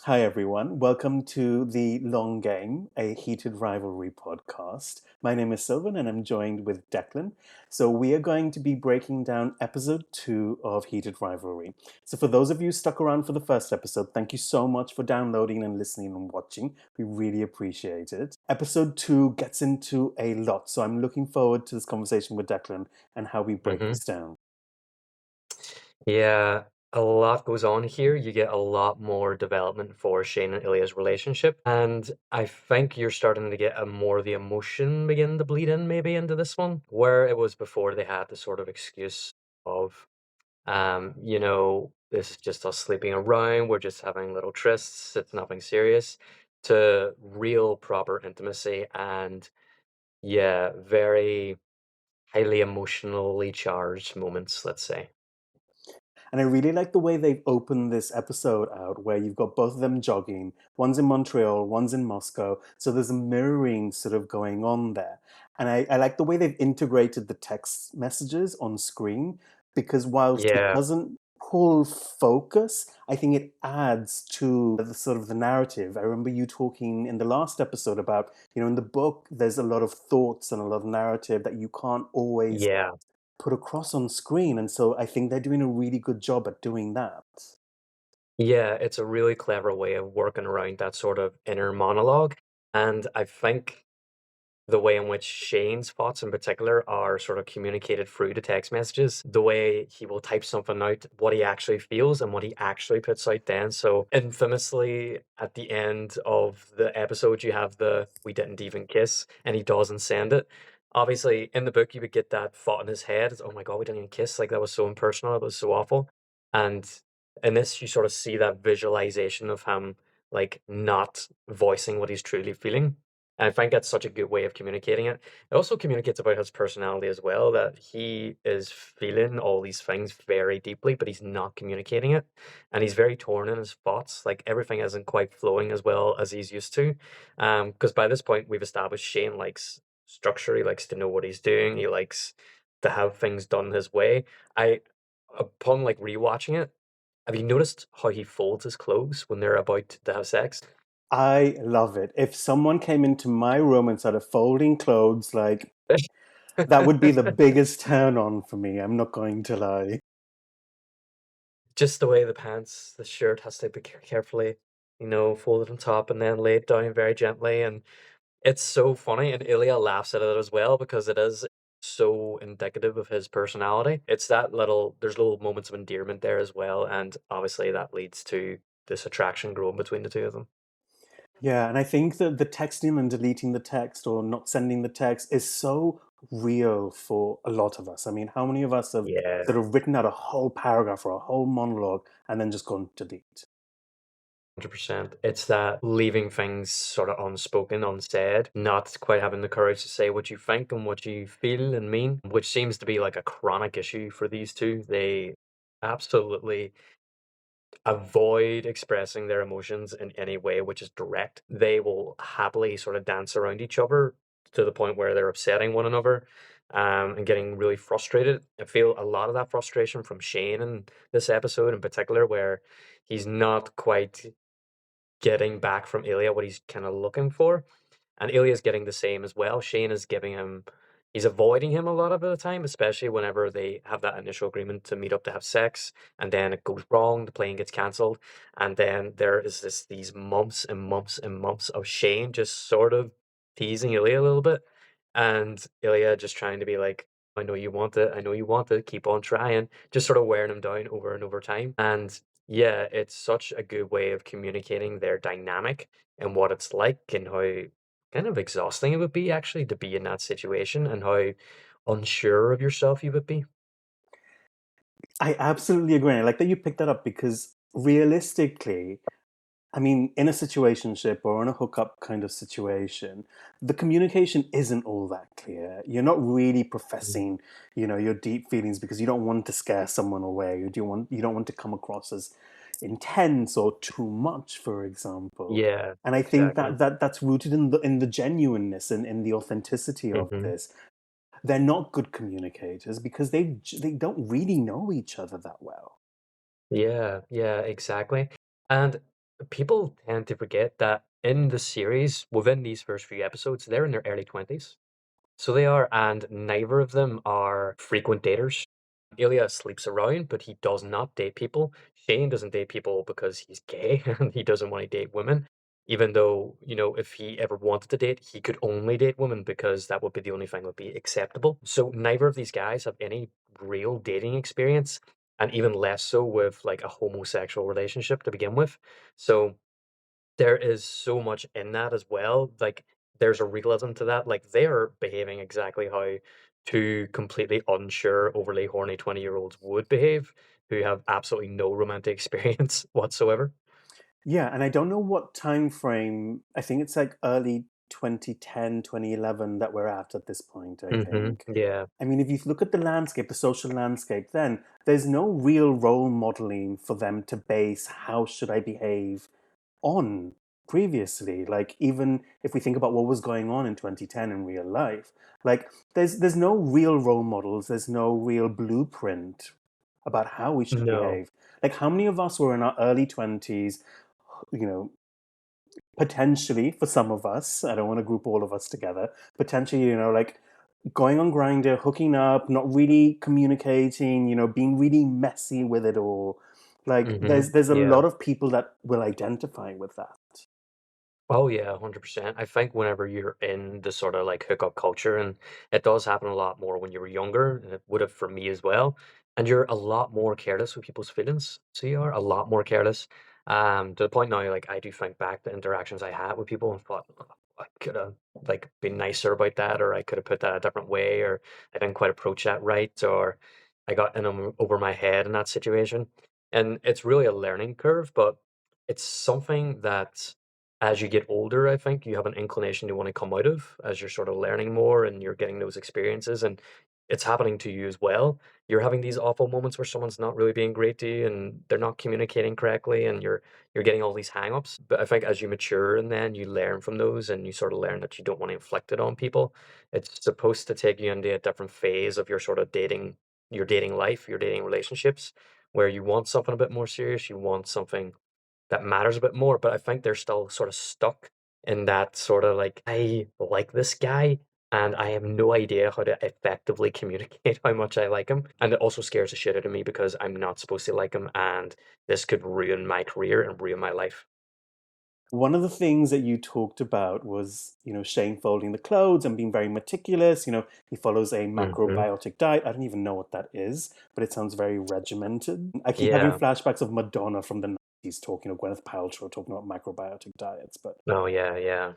Hi, everyone. Welcome to The Long Game, a Heated Rivalry podcast. My name is Silvan and I'm joined with Declan. So, we are going to be breaking down episode 2 of Heated Rivalry. So, for those of you stuck around for the first episode, thank you so much for downloading and listening and watching. We really appreciate it. Episode 2 gets into a lot, so I'm looking forward to this conversation with Declan and how we break hmm this down. Yeah, a lot goes on here. You get a lot more development for Shane and Ilya's relationship, and I think you're starting to get a more of the emotion begin to bleed in maybe into this one, where it was before they had the sort of excuse of, this is just us sleeping around, we're just having little trysts, it's nothing serious, to real proper intimacy and yeah, very highly emotionally charged moments, let's say. And I really like the way they've opened this episode out, where you've got both of them jogging. One's in Montreal, one's in Moscow. So there's a mirroring sort of going on there. And I like the way they've integrated the text messages on screen, because whilst it Yeah. doesn't pull focus, I think it adds to the sort of the narrative. I remember you talking in the last episode about, in the book, there's a lot of thoughts and a lot of narrative that you can't always Yeah. put across on screen. And so I think they're doing a really good job at doing that. Yeah, it's a really clever way of working around that sort of inner monologue. And I think the way in which Shane's thoughts in particular are sort of communicated through the text messages, the way he will type something out, what he actually feels and what he actually puts out then. So infamously at the end of the episode you have the "we didn't even kiss" and he doesn't send it. Obviously in the book you would get that thought in his head, it's, oh my God, we didn't even kiss. Like that was so impersonal, it was so awful. And in this you sort of see that visualization of him like not voicing what he's truly feeling. And I think that's such a good way of communicating it. It also communicates about his personality as well, that he is feeling all these things very deeply, but he's not communicating it. And he's very torn in his thoughts. Like everything isn't quite flowing as well as he's used to. Because by this point, we've established Shane likes structure. He likes to know what he's doing. He likes to have things done his way. Upon like rewatching it, have you noticed how he folds his clothes when they're about to have sex? I love it. If someone came into my room and started folding clothes, like, that would be the biggest turn on for me. I'm not going to lie. Just the way the shirt has to be carefully, folded on top and then laid down very gently. And it's so funny. And Ilya laughs at it as well because it is so indicative of his personality. It's there's little moments of endearment there as well. And obviously that leads to this attraction growing between the two of them. Yeah, and I think that the texting and deleting the text or not sending the text is so real for a lot of us. I mean, how many of us have Yeah. sort of written out a whole paragraph or a whole monologue and then just gone delete? 100%. It's that leaving things sort of unspoken, unsaid, not quite having the courage to say what you think and what you feel and mean, which seems to be like a chronic issue for these two. They absolutely avoid expressing their emotions in any way which is direct. They will happily sort of dance around each other to the point where they're upsetting one another and getting really frustrated. I feel a lot of that frustration from Shane in this episode in particular, where he's not quite getting back from Ilya what he's kind of looking for. And Ilya's getting the same as well. Shane is giving him, he's avoiding him a lot of the time, especially whenever they have that initial agreement to meet up to have sex, and then it goes wrong, the plane gets cancelled, and then there is these months and months and months of Shane just sort of teasing Ilya a little bit, and Ilya just trying to be like, I know you want it, I know you want it, keep on trying, just sort of wearing him down over and over time. And yeah, it's such a good way of communicating their dynamic and what it's like and how kind of exhausting it would be actually to be in that situation and how unsure of yourself you would be. I absolutely agree. I like that you picked that up because realistically, I mean, in a situationship or in a hookup kind of situation, the communication isn't all that clear. You're not really Mhm. professing, your deep feelings because you don't want to scare someone away. You don't want to come across as intense or too much, for example. Yeah, And I think exactly. that's rooted in the genuineness and in the authenticity of hmm this. They're not good communicators because they don't really know each other that well. Yeah, yeah, exactly. And people tend to forget that in the series, within these first few episodes, they're in their early 20s. So they are, and neither of them are frequent daters. Ilya sleeps around, but he does not date people. Shane doesn't date people because he's gay and he doesn't want to date women. Even though, if he ever wanted to date, he could only date women because that would be the only thing that would be acceptable. So neither of these guys have any real dating experience, and even less so with like a homosexual relationship to begin with. So there is so much in that as well. Like, there's a realism to that. Like, they are behaving exactly how two completely unsure, overly horny 20-year-olds would behave who have absolutely no romantic experience whatsoever. Yeah, and I don't know what time frame. I think it's like early 2010, 2011 that we're at this point, I think. Yeah. I mean, if you look at the landscape, the social landscape, then there's no real role modeling for them to base how should I behave on previously. Like, even if we think about what was going on in 2010 in real life, like there's no real role models, there's no real blueprint about how we should No. behave. Like, how many of us were in our early 20s, you know, potentially for some of us, I don't want to group all of us together, potentially, like going on Grindr, hooking up, not really communicating, being really messy with it all. Like, there's a Yeah. lot of people that will identify with that. Oh yeah, 100%. I think whenever you're in the sort of like hookup culture, and it does happen a lot more when you were younger, and it would have for me as well, and you're a lot more careless with people's feelings. So you are a lot more careless. To the point now, like I do think back to interactions I had with people and thought, "Oh, I could have like been nicer about that, or I could have put that a different way, or I didn't quite approach that right, or I got over my head in that situation." And it's really a learning curve, but it's something that as you get older, I think you have an inclination to want to come out of as you're sort of learning more and you're getting those experiences. And it's happening to you as well. You're having these awful moments where someone's not really being great to you and they're not communicating correctly and you're getting all these hang-ups. But I think as you mature and then you learn from those and you sort of learn that you don't want to inflict it on people, it's supposed to take you into a different phase of your sort of your dating life, your dating relationships, where you want something a bit more serious, you want something that matters a bit more, but I think they're still sort of stuck in that sort of like, I like this guy and I have no idea how to effectively communicate how much I like him. And it also scares the shit out of me because I'm not supposed to like him and this could ruin my career and ruin my life. One of the things that you talked about was, Shane folding the clothes and being very meticulous. He follows a hmm macrobiotic diet. I don't even know what that is, but it sounds very regimented. I keep having Yeah. flashbacks of Madonna from the 90s talking, of Gwyneth Paltrow talking about macrobiotic diets. But Oh, yeah, yeah.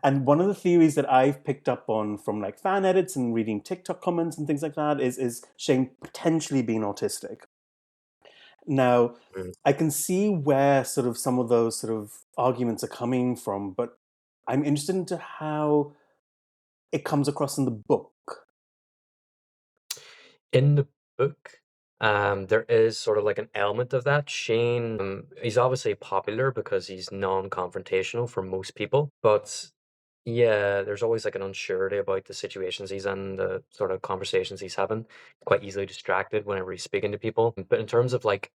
and one of the theories that I've picked up on from like fan edits and reading TikTok comments and things like that is Shane potentially being autistic. Now, Mm. I can see where sort of some of those sort of arguments are coming from, but I'm interested into how it comes across in the book. In the book, there is sort of like an element of that. Shane, he's obviously popular because he's non-confrontational for most people, but yeah, there's always like an uncertainty about the situations he's in, the sort of conversations he's having. Quite easily distracted whenever he's speaking to people. But in terms of like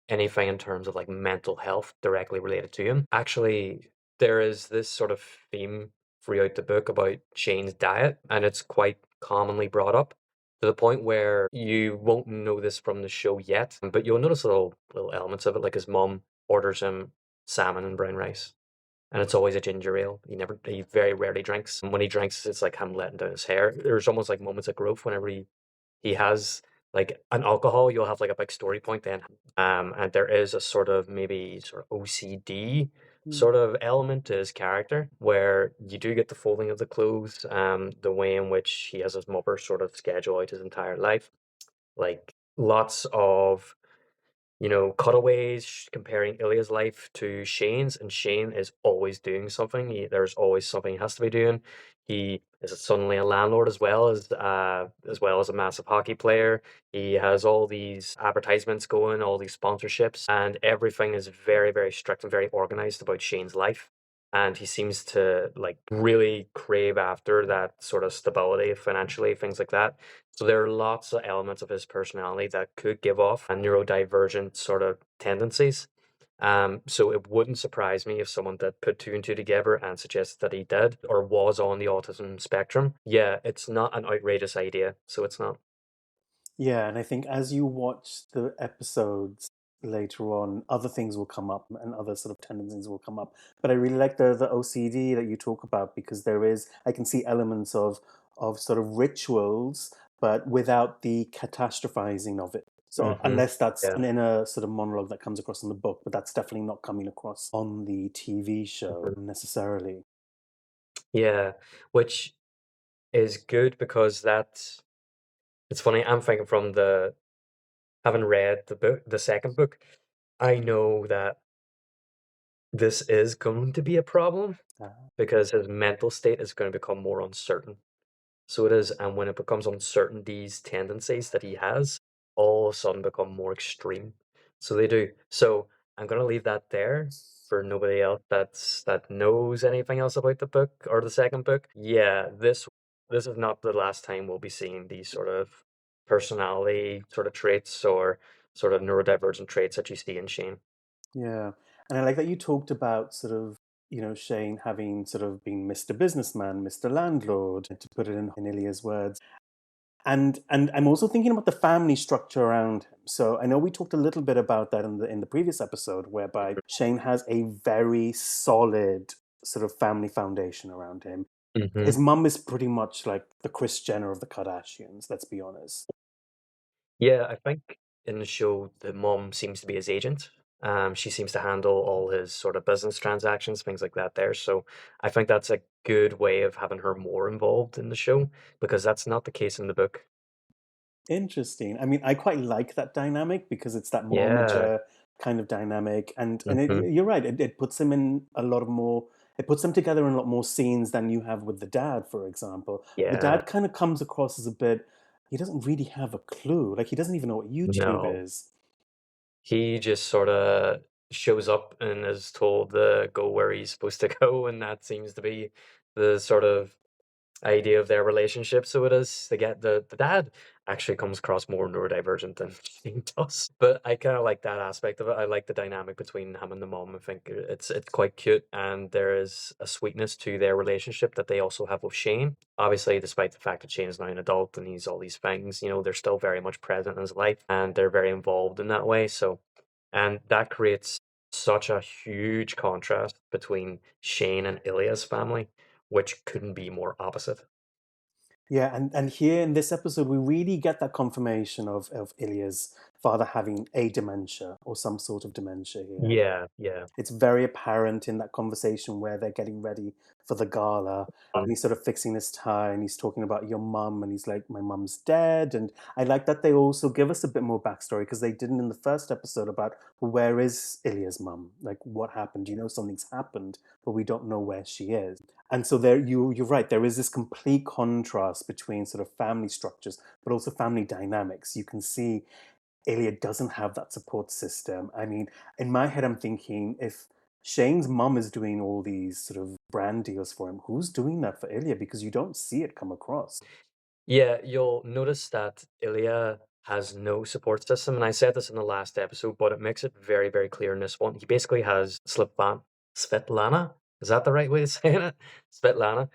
anything in terms of like mental health directly related to him. Actually, there is this sort of theme throughout the book about Shane's diet, and it's quite commonly brought up to the point where you won't know this from the show yet, but you'll notice little elements of it, like his mom orders him salmon and brown rice. And it's always a ginger ale. He very rarely drinks. And when he drinks, it's like him letting down his hair. There's almost like moments of growth whenever he has like an alcohol, you'll have like a big story point then. And there is a sort of maybe sort of OCD Hmm. sort of element to his character where you do get the folding of the clothes, the way in which he has his mother sort of schedule out his entire life. Like lots of cutaways comparing Ilya's life to Shane's, and Shane is always doing something. There's always something he has to be doing. He is suddenly a landlord as well as a massive hockey player. He has all these advertisements going, all these sponsorships, and everything is very, very strict and very organized about Shane's life. And he seems to like really crave after that sort of stability financially, things like that. So there are lots of elements of his personality that could give off a neurodivergent sort of tendencies. So it wouldn't surprise me if someone did put two and two together and suggested that he did or was on the autism spectrum. Yeah, it's not an outrageous idea, so it's not. Yeah, and I think as you watch the episodes later on, other things will come up and other sort of tendencies will come up. But I really like the OCD that you talk about because there is, I can see elements of sort of rituals, but without the catastrophizing of it. So Hmm. unless that's Yeah. an inner sort of monologue that comes across in the book, but that's definitely not coming across on the TV show Mhm. necessarily. Yeah, which is good because that's it's funny. I'm thinking from the having read the book, the second book, I know that this is going to be a problem Uh, because his mental state is going to become more uncertain. So it is, and when it becomes uncertain, these tendencies that he has all of a sudden become more extreme. So they do. So I'm gonna leave that there for nobody else that knows anything else about the book or the second book. Yeah, this is not the last time we'll be seeing these sort of personality sort of traits or sort of neurodivergent traits that you see in Shane. Yeah. And I like that you talked about sort of, Shane having sort of been Mr. Businessman, Mr. Landlord, to put it in Ilya's words. And I'm also thinking about the family structure around him. So I know we talked a little bit about that in the previous episode, whereby Shane has a very solid sort of family foundation around him. Hmm. His mum is pretty much like the Kris Jenner of the Kardashians, let's be honest. Yeah, I think in the show, the mom seems to be his agent. She seems to handle all his sort of business transactions, things like that there. So I think that's a good way of having her more involved in the show because that's not the case in the book. Interesting. I mean, I quite like that dynamic because it's that Yeah. momager kind of dynamic, and Hmm. you're right. It puts him in a lot of more. It puts them together in a lot more scenes than you have with the dad, for example. The Yeah. dad kind of comes across as a bit. He doesn't really have a clue. Like he doesn't even know what YouTube No. is. He just sort of shows up and is told to go where he's supposed to go, and that seems to be the sort of idea of their relationship. So it is they get the dad actually comes across more neurodivergent than Shane does. But I kind of like that aspect of it. I like the dynamic between him and the mom. I think it's quite cute, and there is a sweetness to their relationship that they also have with Shane. Obviously, despite the fact that Shane is now an adult and he's all these things, they're still very much present in his life and they're very involved in that way. So, and that creates such a huge contrast between Shane and Ilya's family, which couldn't be more opposite. Yeah, and here in this episode, we really get that confirmation of Ilya's father having a dementia or some sort of dementia here. Yeah, yeah. It's very apparent in that conversation where they're getting ready for the gala and he's sort of fixing his tie and he's talking about your mum and he's like, my mum's dead. And I like that they also give us a bit more backstory because they didn't in the first episode about, well, where is Ilya's mum? Like what happened? You know something's happened, but we don't know where she is. And so there you're right, there is this complete contrast between sort of family structures, but also family dynamics. You can see Ilya doesn't have that support system. I mean, in my head, I'm thinking if Shane's mum is doing all these sort of brand deals for him, who's doing that for Ilya? Because you don't see it come across. Yeah, you'll notice that Ilya has no support system, and I said this in the last episode, but it makes it very, very clear in this one. He basically has Svetlana. Is that the right way of saying it? Svetlana.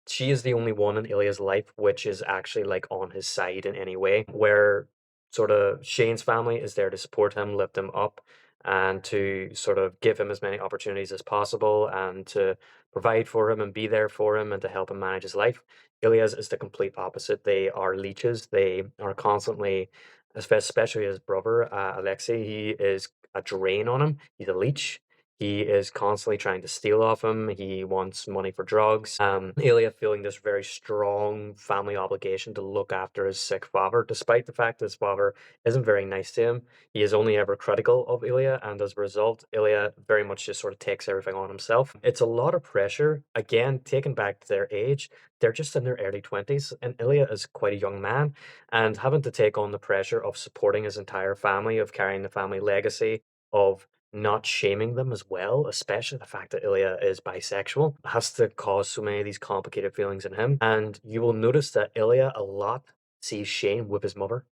She is the only one in Ilya's life which is actually like on his side in any way, where sort of Shane's family is there to support him, lift him up, and to sort of give him as many opportunities as possible and to provide for him and be there for him and to help him manage his life. Ilya's is the complete opposite. They are leeches. They are constantly, especially his brother, Alexei, he is a drain on him. He's a leech. He is constantly trying to steal off him. He wants money for drugs. Ilya feeling this very strong family obligation to look after his sick father, despite the fact that his father isn't very nice to him. He is only ever critical of Ilya, and as a result, Ilya very much just sort of takes everything on himself. It's a lot of pressure. Again, taken back to their age, they're just in their early 20s, and Ilya is quite a young man, and having to take on the pressure of supporting his entire family, of carrying the family legacy, of not shaming them as well, especially the fact that Ilya is bisexual, has to cause so many of these complicated feelings in him. And you will notice that Ilya a lot sees Shane with his mother.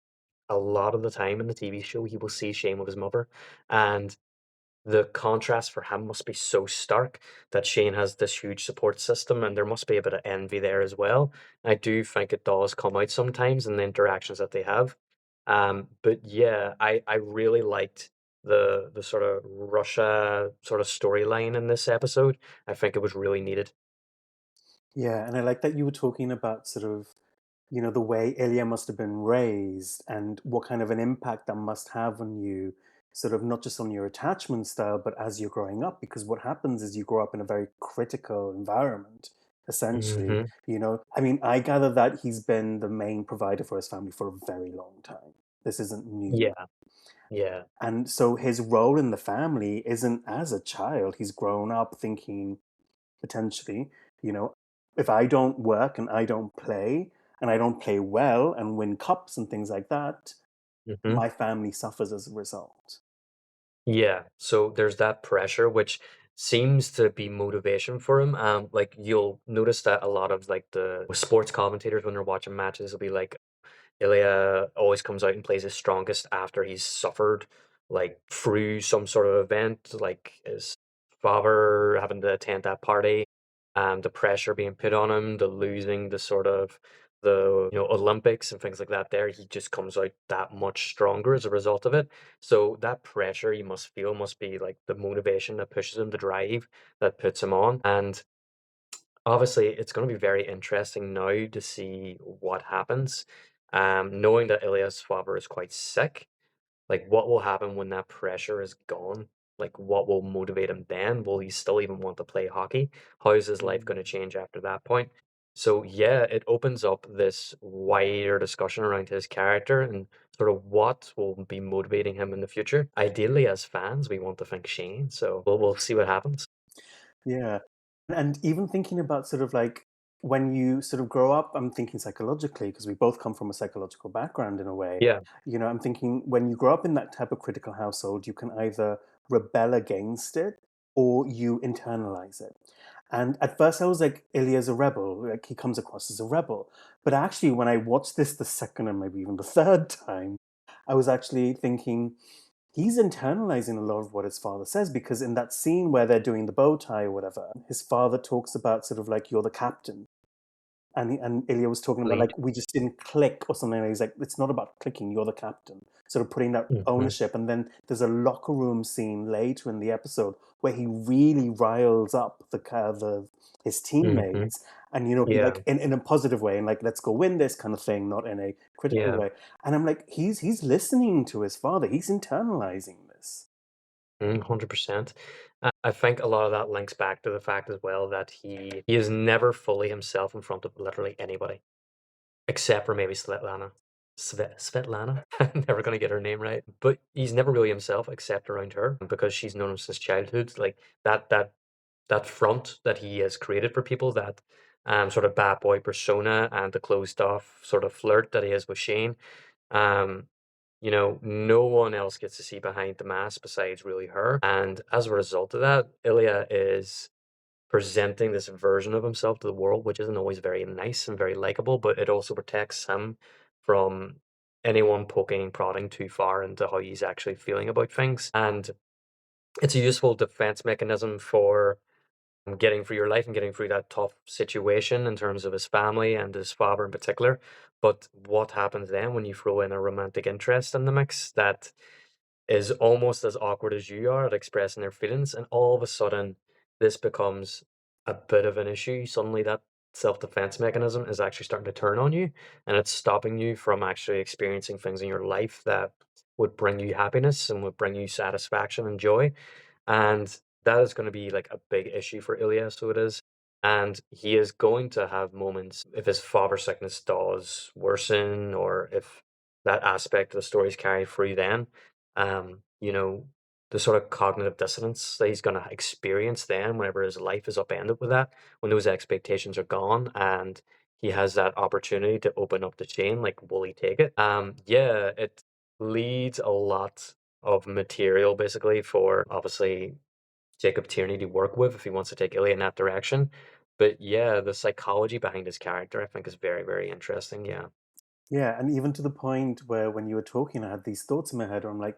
A lot of the time in the TV show, he will see Shane with his mother. And the contrast for him must be so stark that Shane has this huge support system, and there must be a bit of envy there as well. I do think it does come out sometimes in the interactions that they have. But yeah, I really liked the sort of Russia sort of storyline in this episode. I think it was really needed. Yeah, and I like that you were talking about sort of, the way Ilya must have been raised and what kind of an impact that must have on you, sort of not just on your attachment style, but as you're growing up. Because what happens is you grow up in a very critical environment, essentially. Hmm. I mean, I gather that he's been the main provider for his family for a very long time. This isn't new. Yeah, yeah. And so his role in the family isn't as a child. He's grown up thinking, potentially, you know, if I don't work and I don't play and I don't play well and win cups and things like that, Hmm. my family suffers as a result. Yeah, so there's that pressure, which seems to be motivation for him. Like you'll notice that a lot of like the sports commentators when they're watching matches will be like, Ilya always comes out and plays his strongest after he's suffered like through some sort of event, like his father having to attend that party, the pressure being put on him, the losing the sort of the Olympics and things like that. There, he just comes out that much stronger as a result of it. So that pressure you must feel must be like the motivation that pushes him, the drive that puts him on. And obviously, it's going to be very interesting now to see what happens. Knowing that Ilya's father is quite sick, like what will happen when that pressure is gone? Like what will motivate him then? Will he still even want to play hockey? How is his life going to Mm. change after that point? So yeah, it opens up this wider discussion around his character and sort of what will be motivating him in the future. Ideally, as fans, we want to think Shane. So we'll see what happens. Yeah. And even thinking about sort of like when you sort of grow up, I'm thinking psychologically, because we both come from a psychological background in a way. Yeah. I'm thinking when you grow up in that type of critical household, you can either rebel against it or you internalize it. And at first I was like, Ilya's a rebel, like he comes across as a rebel. But actually, when I watched this the second and maybe even the third time, I was actually thinking, he's internalizing a lot of what his father says, because in that scene where they're doing the bow tie or whatever, his father talks about sort of like, you're the captain. And Ilya was talking about Lead. like, we just didn't click or something. And he's like, it's not about clicking, you're the captain. Sort of putting that Hmm. ownership. And then there's a locker room scene later in the episode where he really riles up his Hmm. teammates. And he Yeah. like in a positive way and like, let's go win this kind of thing, not in a critical Yeah. way. And I'm like, he's listening to his father, he's internalizing this. 100%. I think a lot of that links back to the fact as well that he is never fully himself in front of literally anybody, except for maybe Svetlana. Svetlana? I'm never gonna get her name right. But he's never really himself except around her because she's known him since childhood. Like that front that he has created for people, that sort of bad boy persona and the closed off sort of flirt that he has with Shane. Um, no one else gets to see behind the mask besides really her. And as a result of that, Ilya is presenting this version of himself to the world, which isn't always very nice and very likable, but it also protects him from anyone poking, prodding too far into how he's actually feeling about things. And it's a useful defense mechanism for getting through your life and getting through that tough situation in terms of his family and his father in particular. But what happens then when you throw in a romantic interest in the mix that is almost as awkward as you are at expressing their feelings, and all of a sudden this becomes a bit of an issue. Suddenly that self-defense mechanism is actually starting to turn on you, and it's stopping you from actually experiencing things in your life that would bring you happiness and would bring you satisfaction and joy. And that is going to be like a big issue for Ilya, so it is. And he is going to have moments if his father sickness does worsen, or if that aspect of the story is carried through, then, um, you know, the sort of cognitive dissonance that he's going to experience then whenever his life is upended with that, when those expectations are gone and he has that opportunity to open up the chain, like, will he take it? Yeah, it leads a lot of material basically for obviously Jacob Tierney to work with if he wants to take Ilya in that direction. But yeah, the psychology behind his character I think is very, very interesting. Yeah. Yeah, and even to the point where when you were talking, I had these thoughts in my head where I'm like,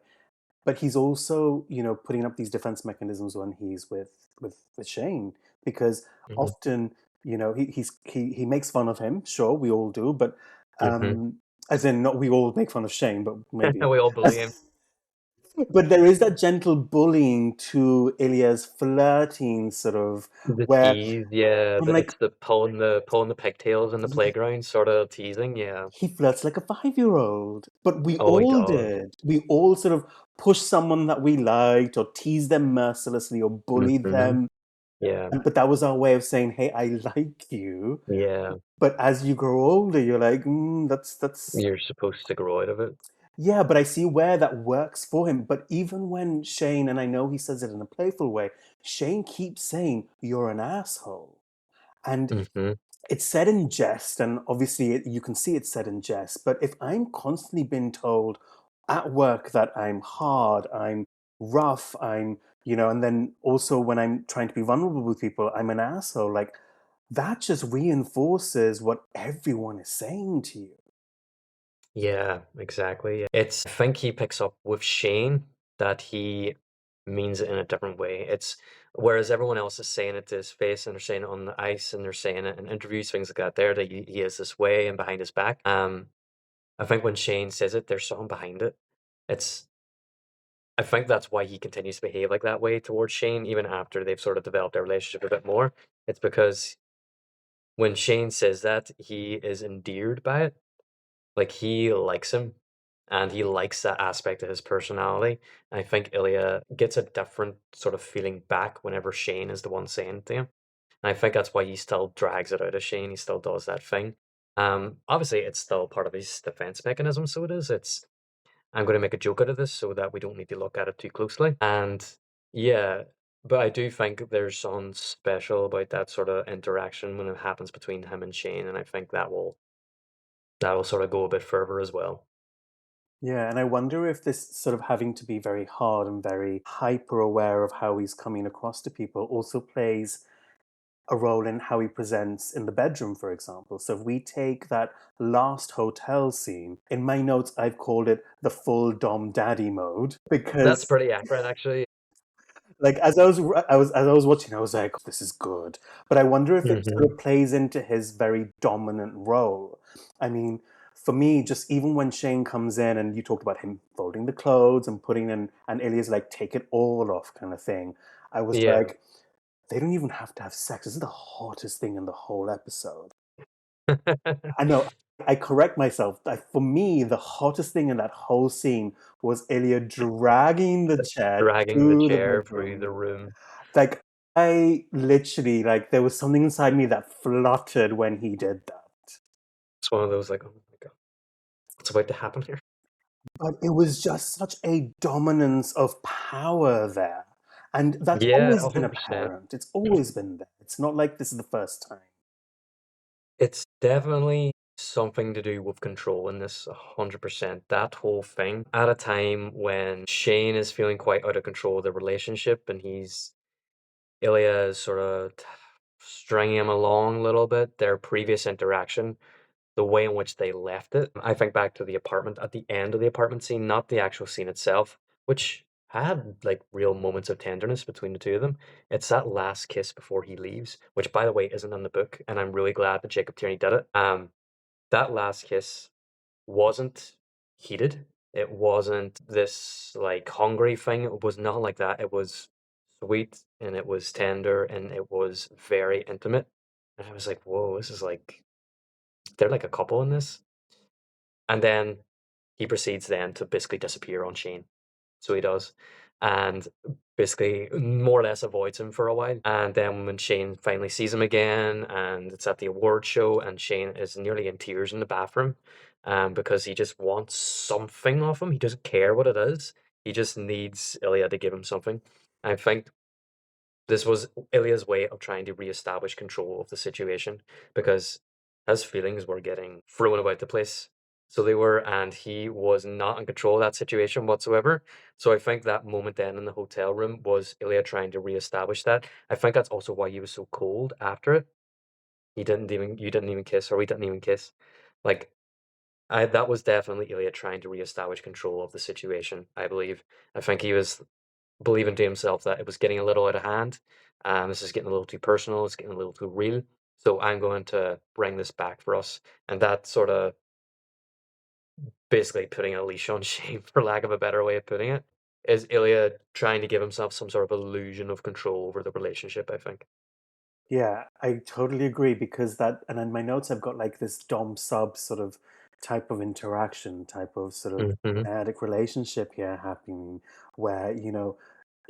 but he's also, putting up these defense mechanisms when he's with Shane, because Mhm. often, he makes fun of him. Sure, we all do, but Mhm. um, as in not we all make fun of Shane, but maybe. We all bully him. But there is that gentle bullying to Ilya's flirting sort of, The where tease, yeah, I'm like, it's the pulling the pigtails in the yeah, playground sort of teasing, yeah. he flirts like a 5-year-old. But we Oh, he all does. did. We all sort of push someone that we liked, or tease them mercilessly, or bully Mhm. them. Yeah, But that was our way of saying, "Hey, I like you." yeah. But as you grow older, you're like, that's You're supposed to grow out of it. yeah. But I see where that works for him. But even when Shane, and I know he says it in a playful way, Shane keeps saying, "You're an asshole," and Mhm. it's said in jest, and obviously you can see it's said in jest. But if I'm constantly being told at work that I'm hard, I'm rough, and then also when I'm trying to be vulnerable with people, I'm an asshole, like that just reinforces what everyone is saying to you. Yeah, exactly. I think he picks up with Shane that he means it in a different way. It's whereas everyone else is saying it to his face and they're saying it on the ice and they're saying it in interviews, things like that, there that he is this way and behind his back. I think when Shane says it, there's something behind it. It's I think that's why he continues to behave like that way towards Shane, even after they've sort of developed their relationship a bit more. It's because when Shane says that, he is endeared by it. Like he likes him and he likes that aspect of his personality. I think Ilya gets a different sort of feeling back whenever Shane is the one saying it to him. And I think that's why he still drags it out of Shane. He still does that thing. Obviously, it's still part of his defense mechanism. So it is. It's I'm going to make a joke out of this so that we don't need to look at it too closely. And yeah, but I do think there's something special about that sort of interaction when it happens between him and Shane, and I think that will sort of go a bit further as well. Yeah, and I wonder if this sort of having to be very hard and very hyper aware of how he's coming across to people also plays a role in how he presents in the bedroom, for example. So if we take that last hotel scene, in my notes, I've called it the full Dom Daddy mode, That's because pretty accurate, actually. like as I was watching, I was like, this is good. But I wonder if it sort Mhm. of plays into his very dominant role. I mean, for me, just even when Shane comes in and you talked about him folding the clothes and putting in, and Ilya's like, take it all off kind of thing. I was Yeah. like, they don't even have to have sex. This is the hottest thing in the whole episode. I know. I correct myself. For me, the hottest thing in that whole scene was Ilya dragging the chair Dragging the through the chair through the bedroom. room. Like, I literally, like, there was something inside me that fluttered when he did that. It's one of those like, "Oh my god, what's about to happen here?" But it was just such a dominance of power there. And that's Yeah, always been 100%. apparent. It's always been there. It's not like this is the first time. It's definitely something to do with control in this 100%. That whole thing at a time when Shane is feeling quite out of control of the relationship and Ilya is sort of stringing him along a little bit. Their previous interaction, the way in which they left it. I think back to the apartment at the end of the apartment scene, not the actual scene itself, which had like real moments of tenderness between the two of them. It's that last kiss before he leaves, which by the way isn't in the book, and I'm really glad that Jacob Tierney did it. That last kiss wasn't heated. It wasn't this like hungry thing. It was nothing like that. It was sweet and it was tender and it was very intimate. And I was like, whoa, this is like they're like a couple in this. And then he proceeds then to basically disappear on Shane. So he does. And basically more or less avoids him for a while. And then when Shane finally sees him again and it's at the award show and Shane is nearly in tears in the bathroom because he just wants something off him. He doesn't care what it is. He just needs Ilya to give him something. I think this was Ilya's way of trying to reestablish control of the situation because his feelings were getting thrown about the place. So they were, and he was not in control of that situation whatsoever. So I think that moment then in the hotel room was Ilya trying to reestablish that. I think that's also why he was so cold after it. You didn't even kiss, or we didn't even kiss. Like That was definitely Ilya trying to reestablish control of the situation, I believe. I think he was believing to himself that it was getting a little out of hand. This is getting a little too personal, it's getting a little too real. So I'm going to bring this back for us. And that sort of basically putting a leash on Shane, for lack of a better way of putting it, is Ilya trying to give himself some sort of illusion of control over the relationship, I think. Yeah, I totally agree because that, and in my notes, I've got like this dom sub sort of type of interaction, type of sort of Hmm. addict relationship here happening where,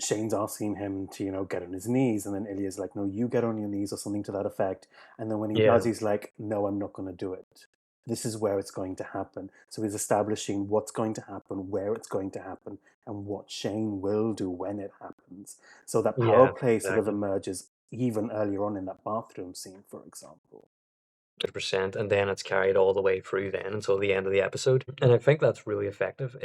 Shane's asking him to, get on his knees, and then Ilya's like, no, you get on your knees or something to that effect. And then when he does, Yeah, he's like, no, I'm not going to do it. This is where it's going to happen. So he's establishing what's going to happen, where it's going to happen, and what Shane will do when it happens. So that power yeah, play sort of exactly. emerges even earlier on in that bathroom scene, for example. 100%. And then it's carried all the way through then until the end of the episode. And I think that's really effective.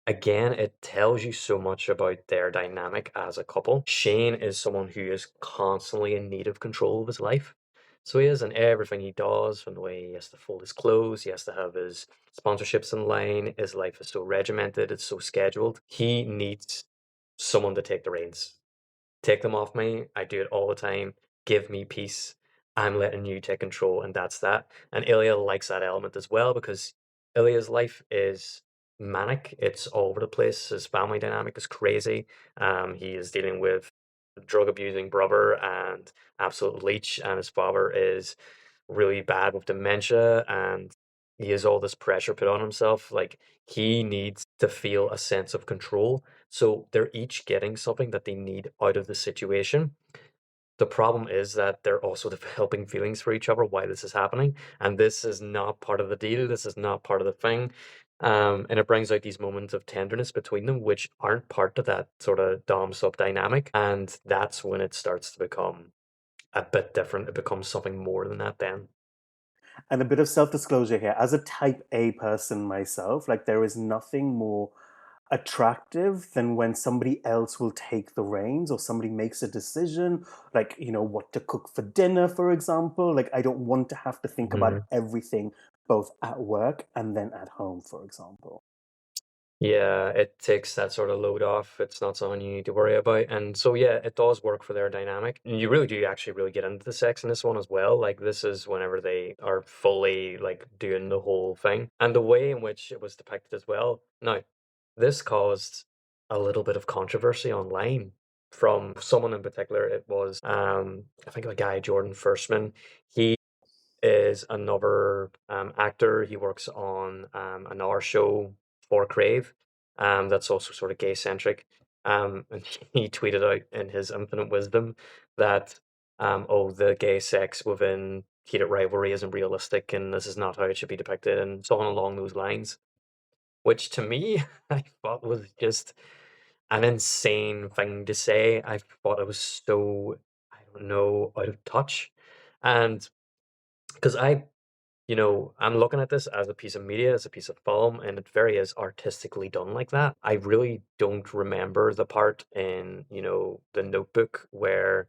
Again, it tells you so much about their dynamic as a couple. Shane is someone who is constantly in need of control of his life. So he is in everything he does, from the way he has to fold his clothes, he has to have his sponsorships in line. His life is so regimented, it's so scheduled. He needs someone to take the reins. Take them off me. I do it all the time. Give me peace. I'm letting you take control, and that's that. And Ilya likes that element as well because Ilya's life is manic. It's all over the place. His family dynamic is crazy. He is dealing with a drug abusing brother and absolute leech, and his father is really bad with dementia, and he has all this pressure put on himself. Like he needs to feel a sense of control. So they're each getting something that they need out of the situation. The problem is that they're also developing feelings for each other while this is happening, and this is not part of the deal. This is not part of the thing. And it brings out these moments of tenderness between them, which aren't part of that sort of dom sub dynamic. And that's when it starts to become a bit different. It becomes something more than that then. And a bit of self disclosure here. As a type A person myself, like there is nothing more attractive than when somebody else will take the reins or somebody makes a decision, like, what to cook for dinner, for example. Like, I don't want to have to think about Mhm. everything both at work and then at home, for example. Yeah, it takes that sort of load off. It's not something you need to worry about. And so, yeah, it does work for their dynamic. And you really do actually really get into the sex in this one as well. Like, this is whenever they are fully like doing the whole thing. And the way in which it was depicted as well. Now, this caused a little bit of controversy online from someone in particular. It was, I think, a guy, Jordan Firstman. He is another actor. He works on another show for Crave that's also sort of gay centric. And he tweeted out in his infinite wisdom that, oh, the gay sex within Heated Rivalry isn't realistic and this is not how it should be depicted, and so on along those lines. Which to me, I thought was just an insane thing to say. I thought it was so, I don't know, out of touch. And because I'm looking at this as a piece of media, as a piece of film, and it very is artistically done like that. I really don't remember the part in, the Notebook where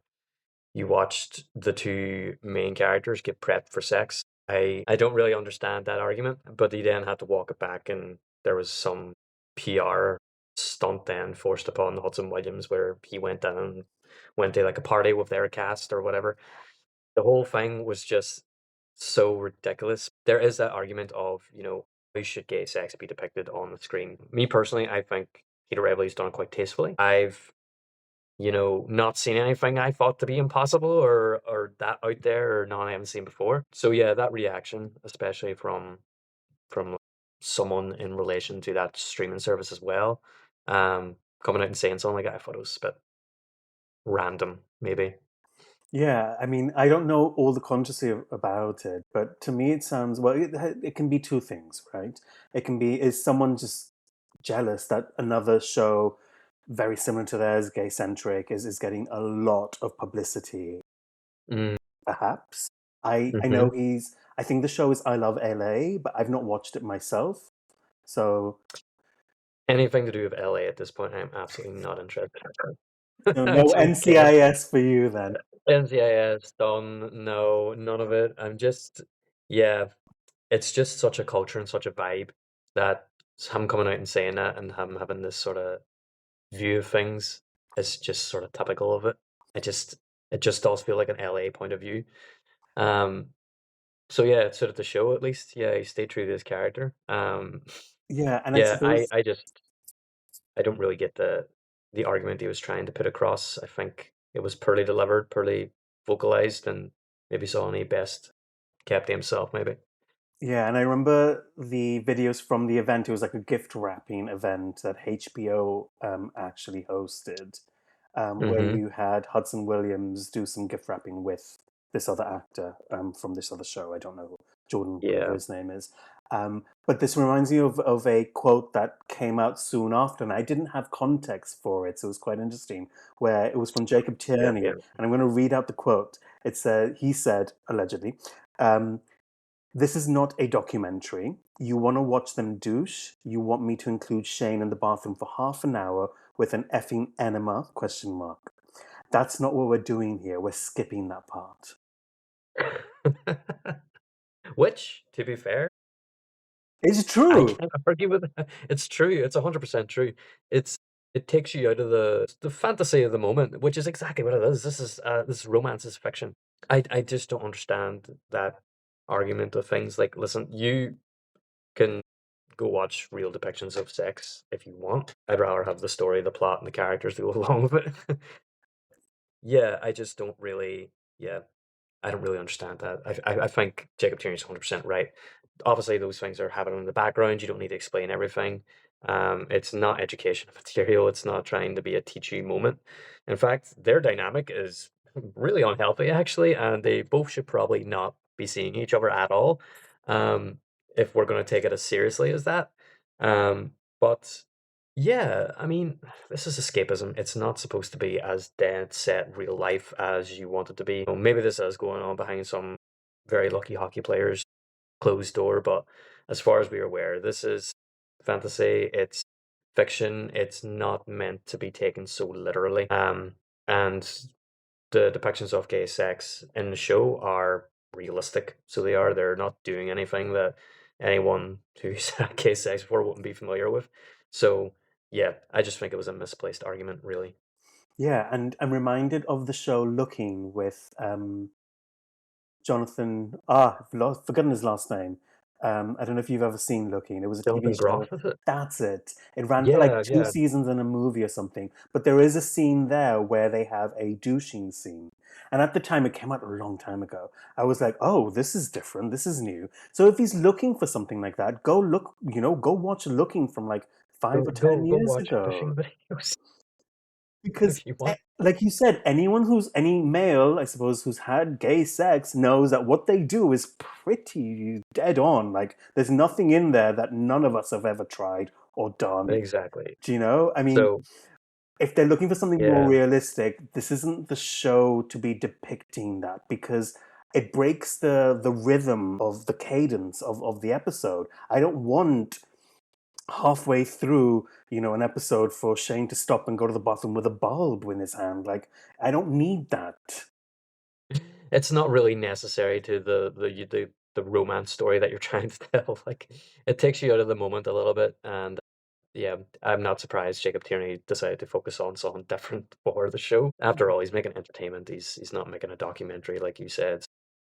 you watched the two main characters get prepped for sex. I don't really understand that argument, but he then had to walk it back, and there was some PR stunt then forced upon Hudson Williams where he went down and went to like a party with their cast or whatever. The whole thing was just so ridiculous. There is that argument of, how should gay sex be depicted on the screen? Me personally, I think Peter Reveley's done it quite tastefully. I've, not seen anything I thought to be impossible or that out there or none I haven't seen before. So yeah, that reaction, especially from someone in relation to that streaming service as well, coming out and saying something like that, I thought it was a bit random, maybe. Yeah, I mean, I don't know all the controversy about it, but to me it sounds, well, it can be two things, right? It can be, is someone just jealous that another show very similar to theirs, gay centric, is getting a lot of publicity, Mm, perhaps. I know mhm. I think the show is I Love LA, but I've not watched it myself. So, Anything to do with LA at this point, I'm absolutely not interested. no I don't care. NCIS for you then. NCIS, done. No, none of it. I'm just, yeah. it's just such a culture and such a vibe that him coming out and saying that and him having this sort of view of things is just sort of typical of it. It just does feel like an LA point of view. Um, so yeah, sort of the show at least, yeah, he stayed true to his character. Yeah, and I Yeah, suppose I don't really get the argument he was trying to put across. I think it was poorly delivered, poorly vocalized, and maybe Sonny best kept to himself, maybe. yeah, and I remember the videos from the event. It was like a gift wrapping event that HBO actually hosted, where Mm-hmm. you had Hudson Williams do some gift wrapping with this other actor from this other show. I don't know, Jordan, whatever Yeah. his name is. But this reminds me of a quote that came out soon after, and I didn't have context for it, so it was quite interesting, where it was from Jacob Yeah, Tierney, yeah. and I'm going to read out the quote. It said, he said, allegedly, um, this is not a documentary. You want to watch them douche? You want me to include Shane in the bathroom for half an hour with an effing enema? Question mark. That's not what we're doing here. We're skipping that part. Which, to be fair, It's I true. can't argue with that. It's true. It's 100% true. It's it takes you out of the fantasy of the moment, which is exactly what it is. This romance is fiction. I just don't understand that argument of things like, listen, you can go watch real depictions of sex if you want. I'd rather have the story, the plot, and the characters to go along with it. Yeah, I just don't really. Yeah, I don't really understand that. I think Jacob Tierney's 100% right. Obviously, those things are happening in the background. You don't need to explain everything. It's not education material. It's not trying to be a teach you moment. In fact, their dynamic is really unhealthy, actually, and they both should probably not be seeing each other at all. Um, if we're going to take it as seriously as that. But yeah, I mean, this is escapism. It's not supposed to be as dead set real life as you want it to be. Maybe this is going on behind some very lucky hockey players' closed door, but as far as we're aware, this is fantasy. It's fiction. It's not meant to be taken so literally. And the depictions of gay sex in the show are realistic. So they are. They're not doing anything that anyone who's had gay sex before wouldn't be familiar with. So yeah, I just think it was a misplaced argument, really. Yeah, and I'm reminded of the show Looking with Jonathan. Forgotten his last name. I don't know if you've ever seen Looking. It was a TV Jonathan show. Groff, is it? That's it. It ran for like Yeah, two yeah. seasons and a movie or something. But there is a scene there where they have a douching scene. And at the time, it came out a long time ago. I was like, oh, this is different. This is new. So if he's looking for something like that, go look, go watch Looking from like five Go or go ten go years watch ago. fishing videos Because, if you want. like you said, any male, I suppose, who's had gay sex knows that what they do is pretty dead on. Like, there's nothing in there that none of us have ever tried or done. Exactly. Do you know? I mean, So if they're looking for something more yeah, realistic, this isn't the show to be depicting that because it breaks the rhythm of the cadence of the episode. I don't want halfway through, an episode for Shane to stop and go to the bathroom with a bulb in his hand. Like, I don't need that. it's not really necessary to the romance story that you're trying to tell. Like it takes you out of the moment a little bit, and yeah, I'm not surprised Jacob Tierney decided to focus on something different for the show. After all, he's making entertainment. He's not making a documentary, like you said.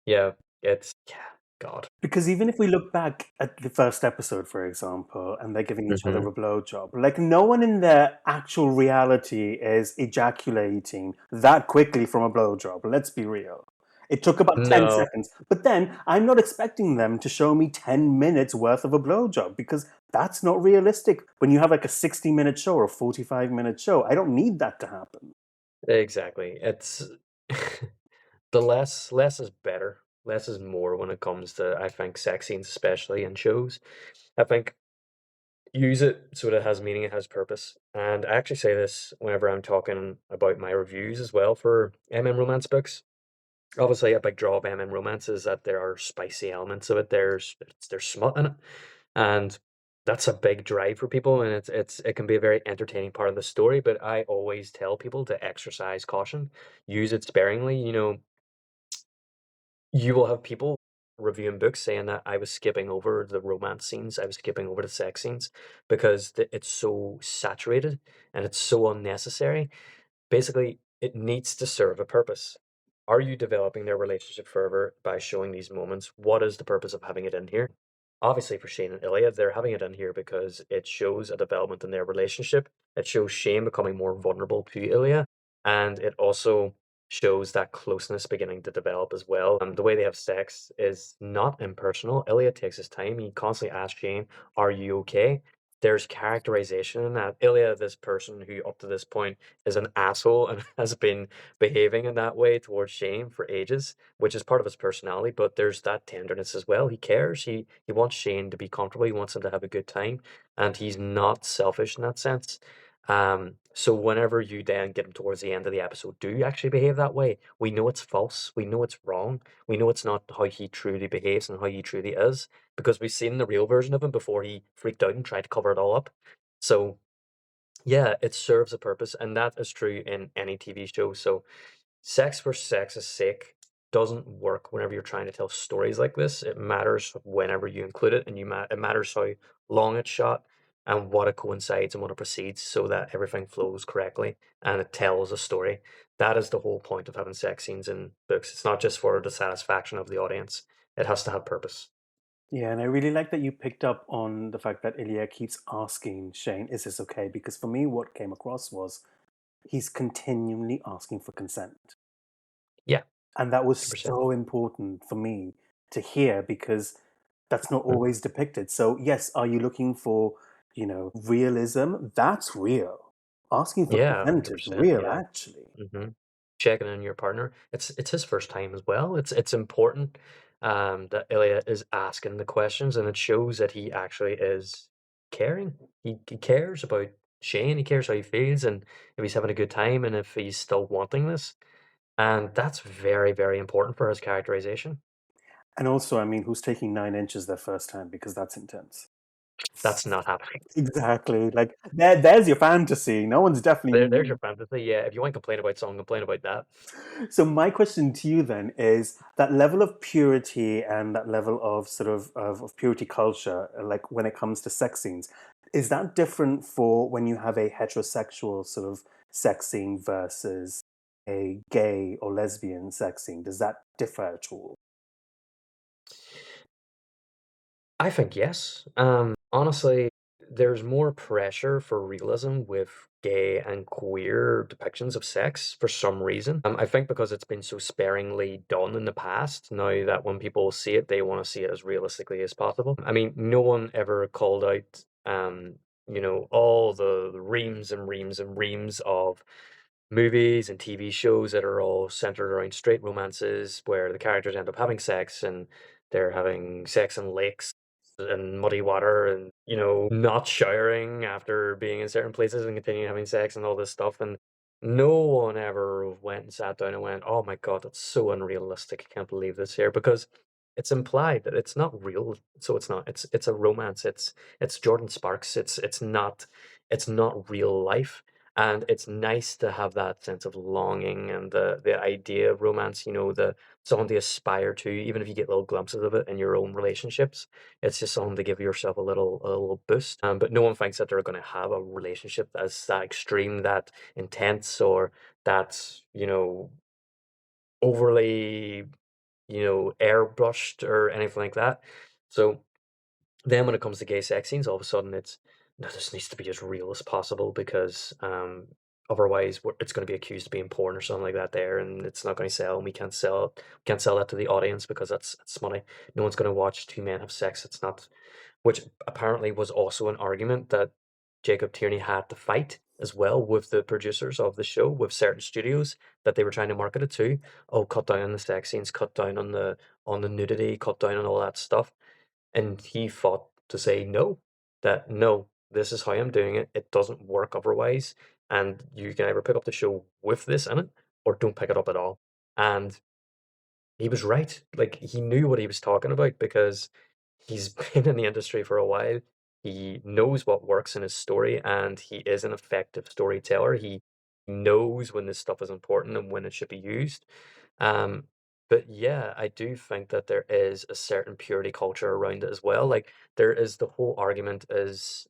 Yeah, it's yeah, God. Because even if we look back at the first episode, for example, and they're giving each other Hmm. a blowjob, like no one in their actual reality is ejaculating that quickly from a blowjob. Let's be real. It took about 10 No, seconds. But then I'm not expecting them to show me 10 minutes worth of a blowjob because that's not realistic when you have like a 60-minute show or a 45-minute show. I don't need that to happen. exactly. It's the less is better. Less is more when it comes to I think sex scenes, especially in shows. I think use it so that it has meaning, it has purpose. And I actually say this whenever I'm talking about my reviews as well for romance books. Obviously, a big draw of romance is that there are spicy elements of it. There's smut in it, and that's a big drive for people. And it can be a very entertaining part of the story. But I always tell people to exercise caution, use it sparingly. You know, you will have people reviewing books saying that I was skipping over the romance scenes, I was skipping over the sex scenes because it's so saturated and it's so unnecessary. Basically, it needs to serve a purpose. Are you developing their relationship further by showing these moments? What is the purpose of having it in here? Obviously, for Shane and Ilya, they're having it in here because it shows a development in their relationship. It shows Shane becoming more vulnerable to Ilya, and it also shows that closeness beginning to develop as well. The way they have sex is not impersonal. Ilya takes his time. He constantly asks Shane, "Are you okay?" There's characterization in that. Ilya, this person who up to this point is an asshole and has been behaving in that way towards Shane for ages, which is part of his personality, but there's that tenderness as well. He cares. He wants Shane to be comfortable. He wants him to have a good time, and he's not selfish in that sense. So whenever you then get him towards the end of the episode, do you actually behave that way? We know it's false. We know it's wrong. We know it's not how he truly behaves and how he truly is because we've seen the real version of him before he freaked out and tried to cover it all up. So yeah, it serves a purpose, and that is true in any TV show. So sex for sex's sake doesn't work whenever you're trying to tell stories like this. It matters whenever you include it, and it matters how long it's shot and what it coincides and what it precedes, so that everything flows correctly and it tells a story. That is the whole point of having sex scenes in books. It's not just for the satisfaction of the audience. It has to have purpose. Yeah, and I really like that you picked up on the fact that Ilya keeps asking Shane, is this okay? Because for me, what came across was he's continually asking for consent. Yeah, And that was 100%. so important for me to hear because that's not always depicted. So, yes, are you looking for, realism? That's real. Asking for Yeah, consent is 100%. real, Yeah. actually. Mhm. Checking on your partner. It's his first time as well. It's important, that Ilya is asking the questions, and it shows that he actually is caring. He cares about Shane, he cares how he feels, and if he's having a good time, and if he's still wanting this, and that's very, very important for his characterization. And also, I mean, who's taking 9 inches their first time? Because that's intense. That's not happening. Exactly. Like, there's your fantasy. No one's There's definitely. your fantasy. Yeah, if you want to complain about something, complain about that. So my question to you then is that level of purity and that level of sort of purity culture, like when it comes to sex scenes, is that different for when you have a heterosexual sort of sex scene versus a gay or lesbian sex scene? Does that differ at all? I think yes. Honestly, there's more pressure for realism with gay and queer depictions of sex for some reason. I think because it's been so sparingly done in the past, now that when people see it, they want to see it as realistically as possible. I mean, no one ever called out, all the reams and reams and reams of movies and TV shows that are all centered around straight romances where the characters end up having sex and they're having sex in lakes and muddy water and not showering after being in certain places and continuing having sex and all this stuff, and no one ever went and sat down and went, oh my god, that's so unrealistic, I can't believe this here, because it's implied that it's not real. So it's a romance. It's Jordan Sparks. It's not real life, and it's nice to have that sense of longing and the idea of romance, the something to aspire to, even if you get little glimpses of it in your own relationships. It's just something to give yourself a little boost. But no one thinks that they're going to have a relationship that's that extreme, that intense, or that's overly airbrushed or anything like that. So then when it comes to gay sex scenes, all of a sudden it's no, this needs to be as real as possible because otherwise it's going to be accused of being porn or something like that there, and it's not going to sell, and we can't sell that to the audience because that's money. No one's going to watch two men have sex. It's not, which apparently was also an argument that Jacob Tierney had to fight as well with the producers of the show, with certain studios that they were trying to market it to. Oh, cut down on the sex scenes, cut down on the nudity, cut down on all that stuff. And he fought to say no, that no, this is how I'm doing it. It doesn't work otherwise. And you can either pick up the show with this in it or don't pick it up at all. And he was right. Like he knew what he was talking about because he's been in the industry for a while. He knows what works in his story and he is an effective storyteller. He knows when this stuff is important and when it should be used. Um, But yeah, I do think that there is a certain purity culture around it as well. Like there is the whole argument is,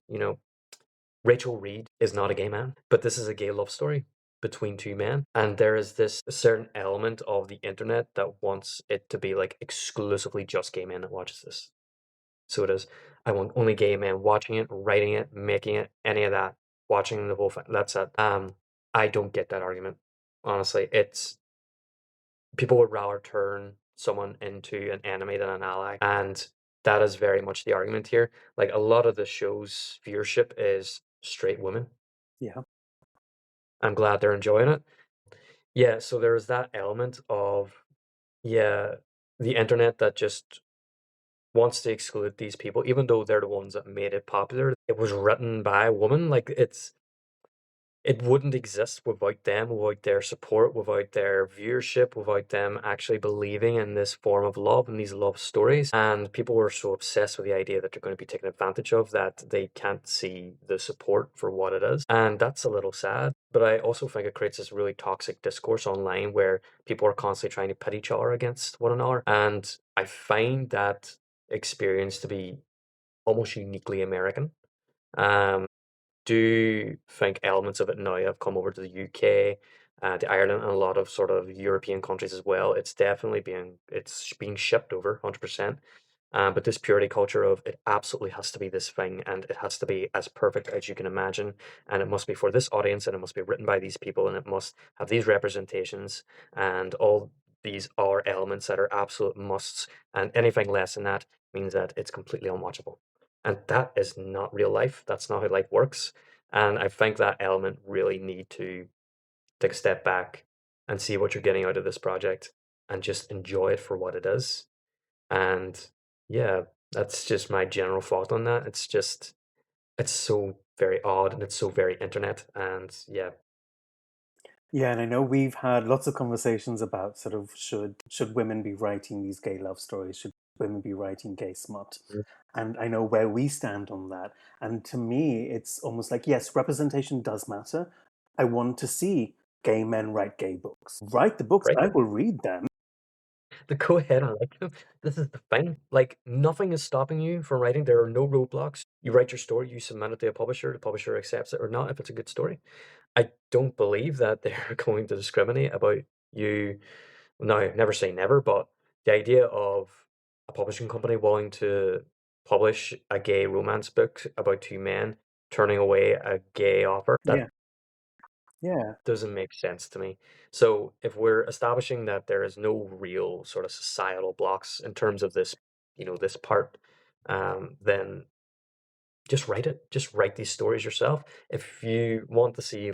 Rachel Reed is not a gay man, but this is a gay love story between two men. And there is this certain element of the internet that wants it to be like exclusively just gay men that watches this. So it is, I want only gay men watching it, writing it, making it, any of that, watching the whole thing. That's it. I don't get that argument. Honestly, it's people would rather turn someone into an enemy than an ally. And that is very much the argument here. Like a lot of the show's viewership is straight women. Yeah. I'm glad they're enjoying it. Yeah, so there's that element of, yeah, the internet that just wants to exclude these people, even though they're the ones that made it popular. It was written by a woman. Like it wouldn't exist without them, without their support, without their viewership, without them actually believing in this form of love and these love stories. And people were so obsessed with the idea that they're going to be taken advantage of that they can't see the support for what it is. And that's a little sad. But I also think it creates this really toxic discourse online where people are constantly trying to pit each other against one another. And I find that experience to be almost uniquely American. Um, do think elements of it now have come over to the UK, to Ireland, and a lot of sort of European countries as well. It's being shipped over 100%. But this purity culture of it absolutely has to be this thing, and it has to be as perfect as you can imagine, and it must be for this audience, and it must be written by these people, and it must have these representations, and all these are elements that are absolute musts, and anything less than that means that it's completely unwatchable. And that is not real life. That's not how life works. And I think that element really need to take a step back and see what you're getting out of this project and just enjoy it for what it is. And yeah, that's just my general thought on that. It's so very odd and it's so very internet. And yeah. Yeah, and I know we've had lots of conversations about sort of should women be writing these gay love stories? Should women be writing gay smut? Mhm. And I know where we stand on that. And to me, it's almost like, yes, representation does matter. I want to see gay men write gay books. Write the books, Right. I will read them. The go ahead and write them. This is the thing. Like nothing is stopping you from writing. There are no roadblocks. You write your story, you submit it to a publisher, the publisher accepts it or not if it's a good story. I don't believe that they're going to discriminate about you. Now, never say never, but the idea of a publishing company willing to publish a gay romance book about two men turning away a gay offer, that Yeah, yeah. doesn't make sense to me. So if we're establishing that there is no real sort of societal blocks in terms of this, this part, then just write it. Just write these stories yourself. If you want to see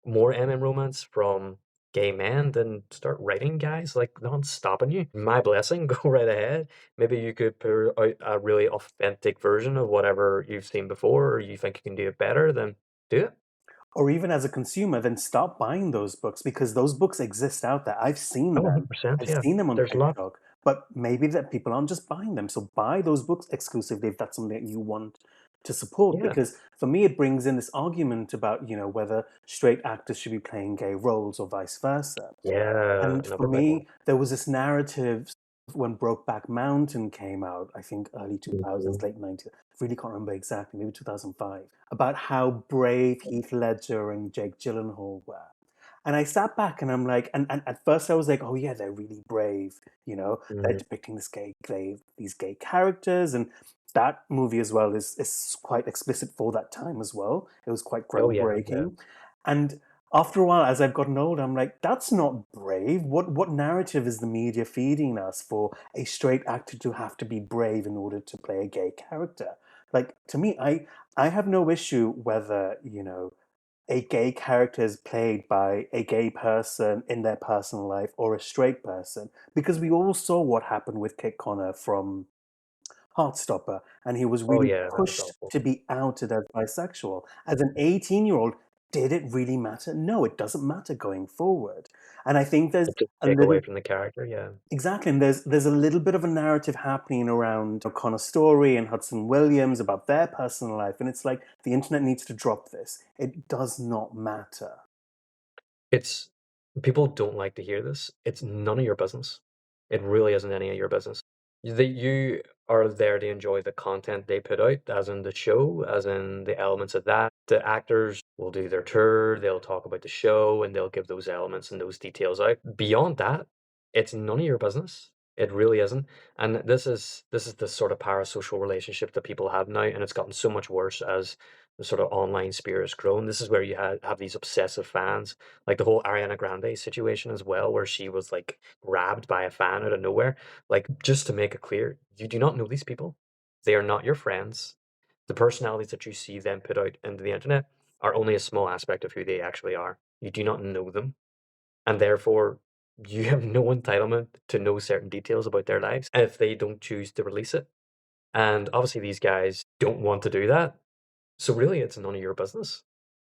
more MM romance from gay men, then start writing, guys. Like, no one's stopping you. My blessing, go right ahead. Maybe you could put out a really authentic version of whatever you've seen before, or you think you can do it better, then do it. Or even as a consumer, then stop buying those books because those books exist out there. I've seen Oh, them. 100%, I've yeah. seen them on There's a lot. TikTok, but maybe that people aren't just buying them. So buy those books exclusively if that's something that you want to support. Yeah. Because for me, it brings in this argument about, whether straight actors should be playing gay roles or vice versa. Yeah, And for another big one. me, there was this narrative when Brokeback Mountain came out, I think early 2000s, Mhm. late 90s. I really can't remember exactly, maybe 2005, about how brave Heath Ledger and Jake Gyllenhaal were. And I sat back and I'm like, and at first I was like, oh yeah, they're really brave. They're Mhm. depicting these gay characters. And that movie as well is quite explicit for that time as well. It was quite Oh, yeah, yeah. groundbreaking. And after a while, as I've gotten older, I'm like, that's not brave. What narrative is the media feeding us for a straight actor to have to be brave in order to play a gay character? Like to me, I have no issue whether, a gay character is played by a gay person in their personal life or a straight person, because we all saw what happened with Kit Connor from Heartstopper, and he was Oh, really yeah, that was pushed awful. to be outed as bisexual. As an 18-year-old, did it really matter? No, it doesn't matter going forward. And I think there's It took a take away little from the character, yeah. exactly, and there's a little bit of a narrative happening around Connor Story and Hudson Williams about their personal life, and it's like the internet needs to drop this. It does not matter. It's people don't like to hear this. It's none of your business. It really isn't any of your business. You are there to enjoy the content they put out, as in the show, as in the elements of that. The actors will do their tour, they'll talk about the show, and they'll give those elements and those details out. Beyond that, it's none of your business. It really isn't. And this is the sort of parasocial relationship that people have now, and it's gotten so much worse as the sort of online sphere has grown. This is where you have these obsessive fans, like the whole Ariana Grande situation as well, where she was like grabbed by a fan out of nowhere. Like, just to make it clear, you do not know these people. They are not your friends. The personalities that you see them put out into the internet are only a small aspect of who they actually are. You do not know them, and therefore you have no entitlement to know certain details about their lives if they don't choose to release it. And obviously, these guys don't want to do that. So really, it's none of your business.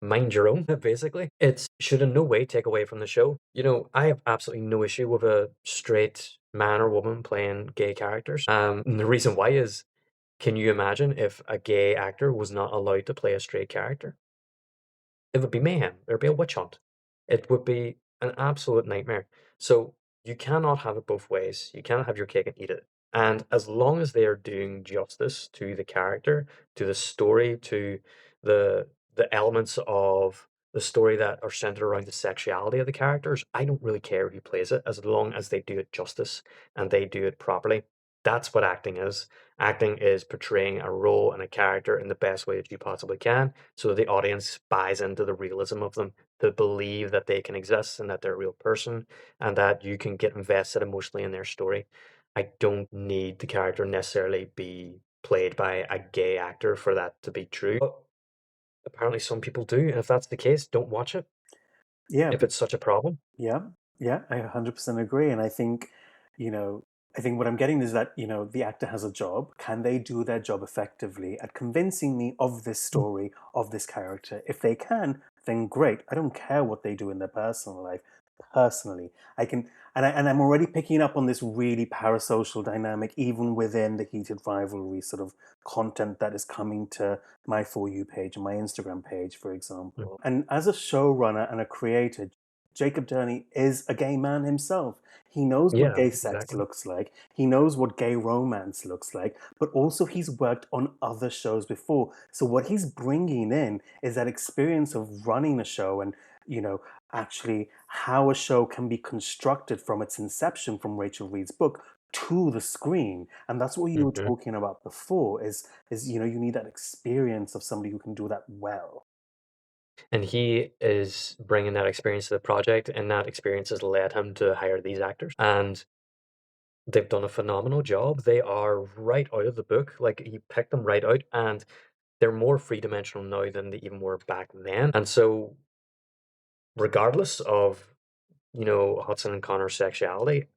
Mind your own, basically. It should in no way take away from the show. I have absolutely no issue with a straight man or woman playing gay characters. And the reason why is, can you imagine if a gay actor was not allowed to play a straight character? It would be mayhem. There'd be a witch hunt. It would be an absolute nightmare. So you cannot have it both ways. You cannot have your cake and eat it. And as long as they are doing justice to the character, to the story, to the elements of the story that are centered around the sexuality of the characters, I don't really care who plays it, as long as they do it justice and they do it properly. That's what acting is. Acting is portraying a role and a character in the best way that you possibly can, so that the audience buys into the realism of them, to believe that they can exist and that they're a real person and that you can get invested emotionally in their story. I don't need the character necessarily be played by a gay actor for that to be true. But apparently some people do, and if that's the case, don't watch it Yeah, if it's such a problem. yeah, yeah, I 100% agree. And you know, I think what I'm getting is that, the actor has a job. Can they do their job effectively at convincing me of this story, of this character? If they can, then great. I don't care what they do in their personal life. Personally, I can, and I'm already picking up on this really parasocial dynamic, even within the Heated Rivalry sort of content that is coming to my For You page and my Instagram page, for Mm. example. And as a showrunner and a creator, Jacob Durney is a gay man himself. He knows what Yeah, gay sex exactly. looks like. He knows what gay romance looks like, but also he's worked on other shows before. So what he's bringing in is that experience of running a show and, you know, actually how a show can be constructed from its inception from Rachel Reed's book to the screen. And that's what you were Mhm. talking about before is you need that experience of somebody who can do that well. And he is bringing that experience to the project, and that experience has led him to hire these actors. And they've done a phenomenal job. They are right out of the book. Like, he picked them right out, and they're more three-dimensional now than they even were back then. And so, regardless of, Hudson and Connor's sexuality,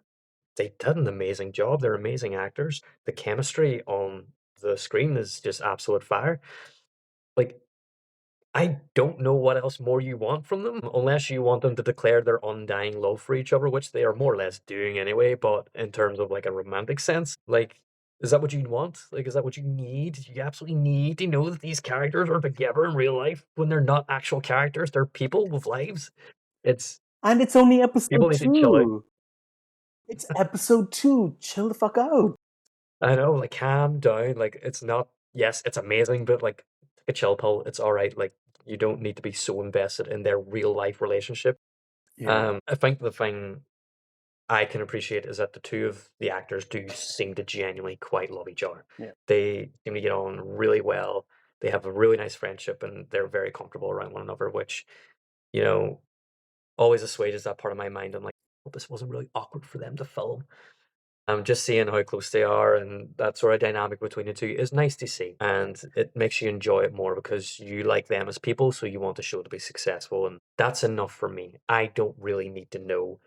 they did an amazing job. They're amazing actors. The chemistry on the screen is just absolute fire. Like, I don't know what else more you want from them, unless you want them to declare their undying love for each other, which they are more or less doing anyway, but in terms of like a romantic sense, like, is that what you want? Like, is that what you need? You absolutely need to know that these characters are together in real life when they're not actual characters, they're people with lives. It's And it's only People episode need to chill out. 2. It's episode 2. Chill the fuck out. I know, like, calm down. Like, it's not, yes, it's amazing, but like, take a chill pill. It's all right. Like, you don't need to be so invested in their real life relationship. Yeah, I think the thing I can appreciate is that the two of the actors do seem to genuinely quite love each other. yeah. They seem to get on really well. They have a really nice friendship, and they're very comfortable around one another, which, you know, always assuages that part of my mind. I'm like, "Hope this wasn't really awkward for them to film." Just seeing how close they are and that sort of dynamic between the two is nice to see, and it makes you enjoy it more because you like them as people, so you want the show to be successful, and that's enough for me. I don't really need to know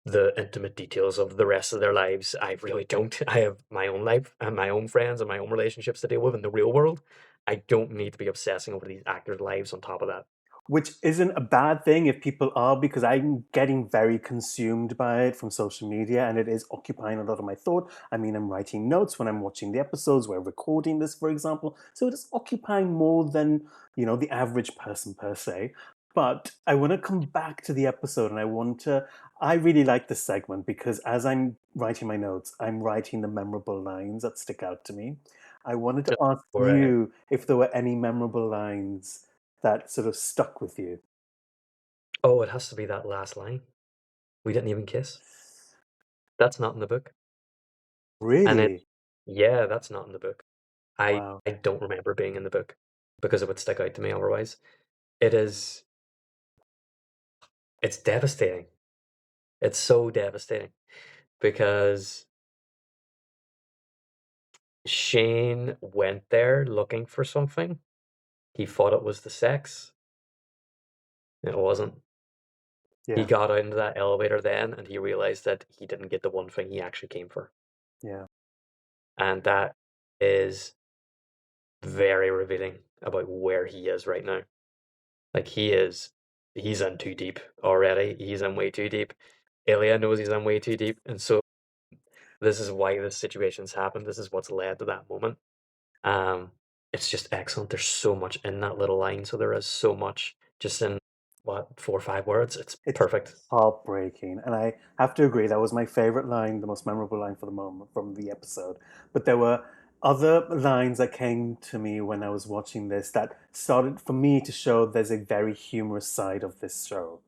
the intimate details of the rest of their lives. I really don't. I have my own life and my own friends and my own relationships to deal with in the real world. I don't need to be obsessing over these actors' lives on top of that. Which isn't a bad thing if people are, because I'm getting very consumed by it from social media and it is occupying a lot of my thought. I mean, I'm writing notes when I'm watching the episodes, we're recording this, for example. So it is occupying more than, the average person per se. But I want to come back to the episode and I want to I really like this segment because as I'm writing my notes, I'm writing the memorable lines that stick out to me. I wanted to Just ask for it. you if there were any memorable lines that sort of stuck with you. Oh, it has to be that last line. We didn't even kiss. That's not in the book. And it Really? yeah, that's not in the book. I Wow. I don't remember being in the book because it would stick out to me otherwise. It is it's devastating. It's so devastating because Shane went there looking for something. He thought it was the sex. It wasn't. He Yeah. got out into that elevator then and he realized that he didn't get the one thing he actually came for. Yeah. And that is very revealing about where he is right now. Like he's in too deep already. He's in way too deep. Ilya knows he's in way too deep. And so this is why this situation's happened. This is what's led to that moment. Um, it's just excellent. There's so much in that little line. So there is so much just in what, 4 or 5 words. It's It's perfect. heartbreaking. And I have to agree, that was my favorite line, the most memorable line for the moment from the episode. But there were other lines that came to me when I was watching this that started for me to show there's a very humorous side of this show.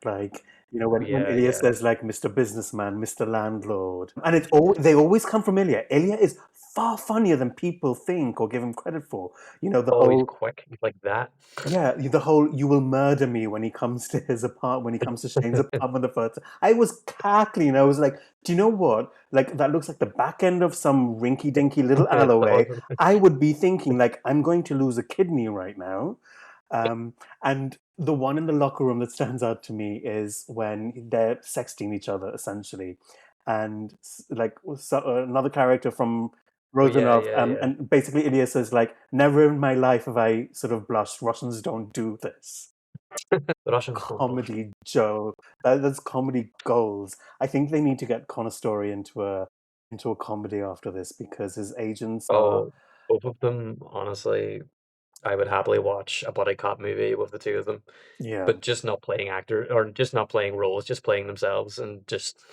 Like, Oh when yeah, Ilya yeah. says like Mr. Businessman, Mr. Landlord, and they always come from Ilya. Ilya is far funnier than people think or give him credit for. The Oh, he's whole quick like that. yeah, the whole "you will murder me" when he comes to his apartment, when he comes to Shane's apartment the first time. I was cackling. I was like, "Do you know what? Like that looks like the back end of some rinky-dinky little It alleyway." does. I would be thinking like, "I'm going to lose a kidney right now." And the one in the locker room that stands out to me is when they're sexting each other essentially, and another character from Oh yeah, Rosanov, yeah, yeah. and basically Ilya says like, "Never in my life have I sort of blushed. Russians don't do this." The Russians don't blush. Comedy Joe, that's comedy goals. I think they need to get Connor Story into a comedy after this because his agents are Oh, both of them, honestly, I would happily watch a buddy cop movie with the two of them, yeah, but just not playing actor or just not playing roles, just playing themselves and just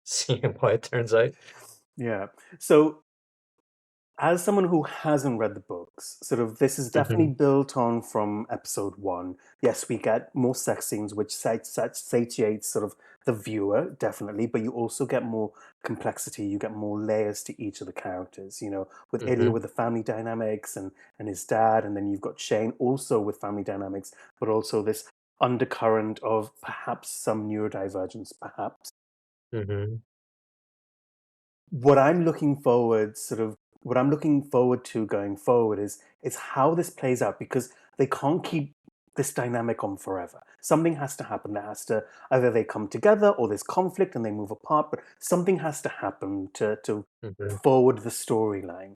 seeing how it turns out. yeah. So as someone who hasn't read the books, sort of this is definitely Mhm, built on from episode one. Yes, we get more sex scenes, which satiates sort of the viewer, definitely, but you also get more complexity, you get more layers to each of the characters, with Ilya mhm, with the family dynamics and his dad, and then you've got Shane also with family dynamics, but also this undercurrent of perhaps some neurodivergence, perhaps mhm. what I'm looking forward sort of what I'm looking forward to going forward is how this plays out because they can't keep this dynamic on forever. Something has to happen. There has to either they come together or there's conflict and they move apart, but something has to happen to Mhm. forward the storyline.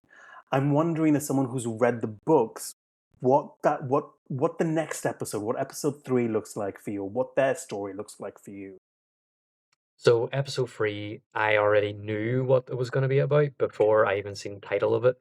I'm wondering as someone who's read the books, what the next episode, what episode 3 looks like for you, what their story looks like for you. So episode 3, I already knew what it was going to be about before I even seen the title of it.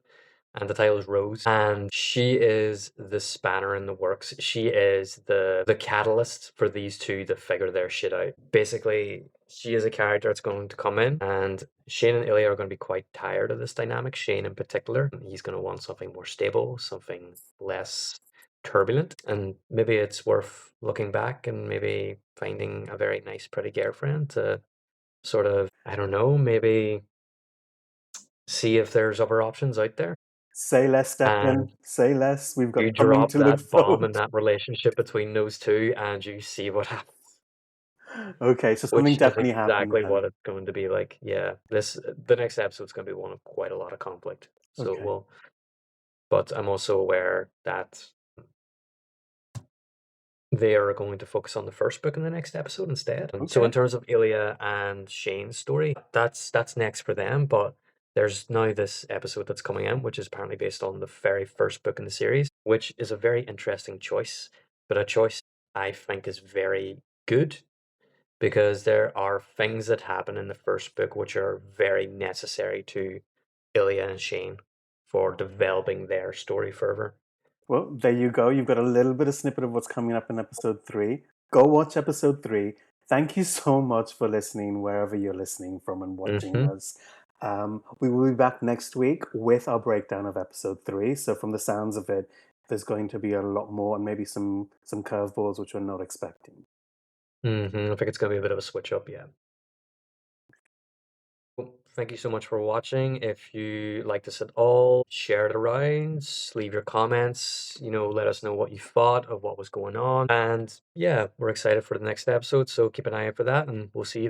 And the title is Rose. And she is the spanner in the works. She is the catalyst for these two to figure their shit out. Basically, she is a character that's going to come in, and Shane and Ilya are going to be quite tired of this dynamic. Shane in particular. He's going to want something more stable, something less turbulent, and maybe it's worth looking back and maybe finding a very nice pretty girlfriend to sort of, I don't know, maybe see if there's other options out there. Say less, Declan. And Say less. We've you got something drop to look that bomb in forward. that relationship between those two and you see what happens, Okay, so something which is definitely happens exactly then. what it's going to be like. Yeah, the next episode's going to be one of quite a lot of conflict. So it Okay. will, but I'm also aware that they are going to focus on the first book in the next episode instead. And so Okay. in terms of Ilya and Shane's story, that's next for them. But there's now this episode that's coming out, which is apparently based on the very first book in the series, which is a very interesting choice, but a choice I think is very good because there are things that happen in the first book which are very necessary to Ilya and Shane for developing their story further. Well, there you go. You've got a little bit of snippet of what's coming up in episode 3. Go watch episode 3. Thank you so much for listening wherever you're listening from and watching Hmm. us. We will be back next week with our breakdown of episode 3. So from the sounds of it, there's going to be a lot more and maybe some curveballs which we're not expecting. I think it's gonna be a bit of a switch up, yeah. Well, thank you so much for watching. If you like this at all, share it around, leave your comments, let us know what you thought of what was going on. And yeah, we're excited for the next episode, so keep an eye out for that, and we'll see you then.